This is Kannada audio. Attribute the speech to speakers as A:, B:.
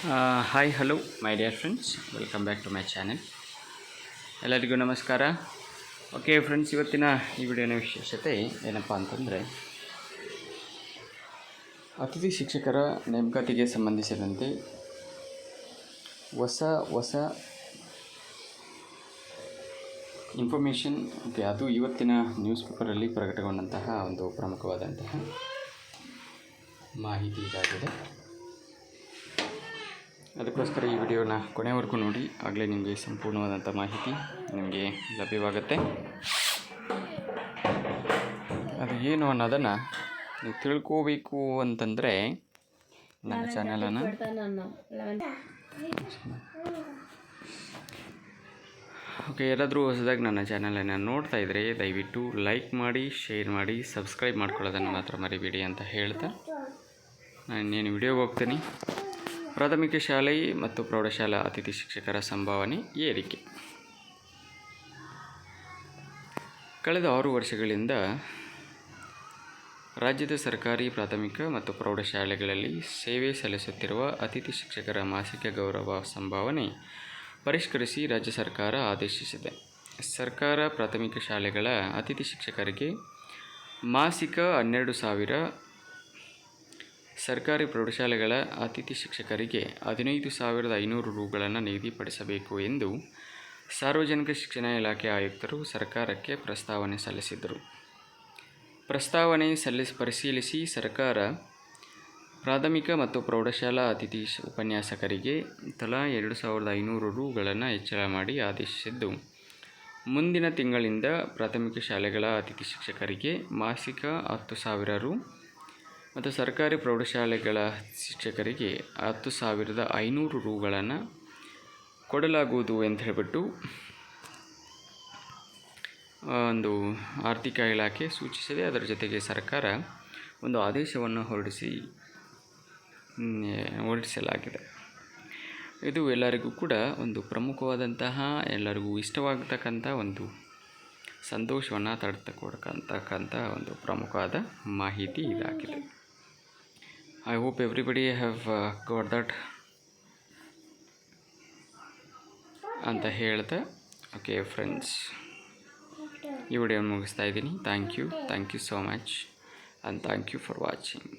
A: Hi hello my dear friends, welcome back to my channel. ಎಲ್ಲರಿಗೂ ನಮಸ್ಕಾರ. ಓಕೆ ಫ್ರೆಂಡ್ಸ್, ಇವತ್ತಿನ ಈ ವಿಡಿಯೋನ ವಿಶೇಷತೆ ಏನಪ್ಪ ಅಂತಂದರೆ, ಅತಿಥಿ ಶಿಕ್ಷಕರ ನೇಮಕಾತಿಗೆ ಸಂಬಂಧಿಸಿದಂತೆ ಹೊಸ ಇನ್ಫಾರ್ಮೇಷನ್. ಓಕೆ, ಅದು ಇವತ್ತಿನ ನ್ಯೂಸ್ ಪೇಪರಲ್ಲಿ ಪ್ರಕಟಗೊಂಡಂತಹ ಒಂದು ಪ್ರಮುಖವಾದಂತಹ ಮಾಹಿತಿ ಇದಾಗಿದೆ. ಅದಕ್ಕೋಸ್ಕರ ಈ ವಿಡಿಯೋನ ಕೊನೆವರೆಗೂ ನೋಡಿ, ಆಗಲೇ ನಿಮಗೆ ಸಂಪೂರ್ಣವಾದಂಥ ಮಾಹಿತಿ ನಿಮಗೆ ಲಭ್ಯವಾಗುತ್ತೆ. ಅದು ಏನು ಅನ್ನೋದನ್ನು ನೀವು ತಿಳ್ಕೋಬೇಕು ಅಂತಂದರೆ ನನ್ನ ಚಾನಲನ್ನು ಯಾರಾದರೂ ಹೊಸದಾಗಿ ನನ್ನ ಚಾನಲನ್ನು ನೋಡ್ತಾ ಇದ್ದರೆ ದಯವಿಟ್ಟು ಲೈಕ್ ಮಾಡಿ, ಶೇರ್ ಮಾಡಿ, ಸಬ್ಸ್ಕ್ರೈಬ್ ಮಾಡ್ಕೊಳ್ಳೋದನ್ನು ಮಾತ್ರ ಮರಿಬೇಡಿ ಅಂತ ಹೇಳ್ತಾ ನಾನು ಇನ್ನೇನು ವಿಡಿಯೋಗೆ ಹೋಗ್ತೀನಿ. ಪ್ರಾಥಮಿಕ ಶಾಲೆ ಮತ್ತು ಪ್ರೌಢಶಾಲಾ ಅತಿಥಿ ಶಿಕ್ಷಕರ ಸಂಭಾವನೆ ಏರಿಕೆ. ಕಳೆದ 6 ವರ್ಷಗಳಿಂದ ರಾಜ್ಯದ ಸರ್ಕಾರಿ ಪ್ರಾಥಮಿಕ ಮತ್ತು ಪ್ರೌಢಶಾಲೆಗಳಲ್ಲಿ ಸೇವೆ ಸಲ್ಲಿಸುತ್ತಿರುವ ಅತಿಥಿ ಶಿಕ್ಷಕರ ಮಾಸಿಕ ಗೌರವ ಸಂಭಾವನೆ ಪರಿಷ್ಕರಿಸಿ ರಾಜ್ಯ ಸರ್ಕಾರ ಆದೇಶಿಸಿದೆ. ಸರ್ಕಾರ ಪ್ರಾಥಮಿಕ ಶಾಲೆಗಳ ಅತಿಥಿ ಶಿಕ್ಷಕರಿಗೆ ಮಾಸಿಕ 12,000, ಸರ್ಕಾರಿ ಪ್ರೌಢಶಾಲೆಗಳ ಅತಿಥಿ ಶಿಕ್ಷಕರಿಗೆ 15,500 ರೂಗಳನ್ನು ನಿಗದಿಪಡಿಸಬೇಕು ಎಂದು ಸಾರ್ವಜನಿಕ ಶಿಕ್ಷಣ ಇಲಾಖೆ ಆಯುಕ್ತರು ಸರ್ಕಾರಕ್ಕೆ ಪ್ರಸ್ತಾವನೆ ಸಲ್ಲಿಸಿದರು. ಪ್ರಸ್ತಾವನೆ ಪರಿಶೀಲಿಸಿ ಸರ್ಕಾರ ಪ್ರಾಥಮಿಕ ಮತ್ತು ಪ್ರೌಢಶಾಲಾ ಅತಿಥಿ ಉಪನ್ಯಾಸಕರಿಗೆ ತಲಾ 2,500 ರೂಗಳನ್ನು ಹೆಚ್ಚಳ ಮಾಡಿ ಆದೇಶಿಸಿದ್ದು, ಮುಂದಿನ ತಿಂಗಳಿಂದ ಪ್ರಾಥಮಿಕ ಶಾಲೆಗಳ ಅತಿಥಿ ಶಿಕ್ಷಕರಿಗೆ ಮಾಸಿಕ 10,000 ರು ಮತ್ತು ಸರ್ಕಾರಿ ಪ್ರೌಢಶಾಲೆಗಳ ಶಿಕ್ಷಕರಿಗೆ 10,500 ರೂಗಳನ್ನು ಕೊಡಲಾಗುವುದು ಅಂತ ಹೇಳಿಬಿಟ್ಟು ಒಂದು ಆರ್ಥಿಕ ಇಲಾಖೆ ಸೂಚಿಸಿದೆ. ಅದರ ಜೊತೆಗೆ ಸರ್ಕಾರ ಒಂದು ಆದೇಶವನ್ನು ಹೊರಡಿಸಲಾಗಿದೆ. ಇದು ಎಲ್ಲರಿಗೂ ಕೂಡ ಒಂದು ಪ್ರಮುಖವಾದಂತಹ, ಎಲ್ಲರಿಗೂ ಇಷ್ಟವಾಗತಕ್ಕಂಥ ಒಂದು ಸಂತೋಷವನ್ನು ತಡೆದುಕೊಡ್ತಕ್ಕಂಥ ಒಂದು ಪ್ರಮುಖವಾದ ಮಾಹಿತಿ ಇದಾಗಿದೆ. I hope everybody have got that ಅಂತ ಹೇಳ್ತಾ, ಓಕೆ ಫ್ರೆಂಡ್ಸ್, ಈ ವಿಡಿಯೋನ ಮುಗಿಸ್ತಾ ಇದ್ದೀನಿ. Thank you so much and thank you for watching.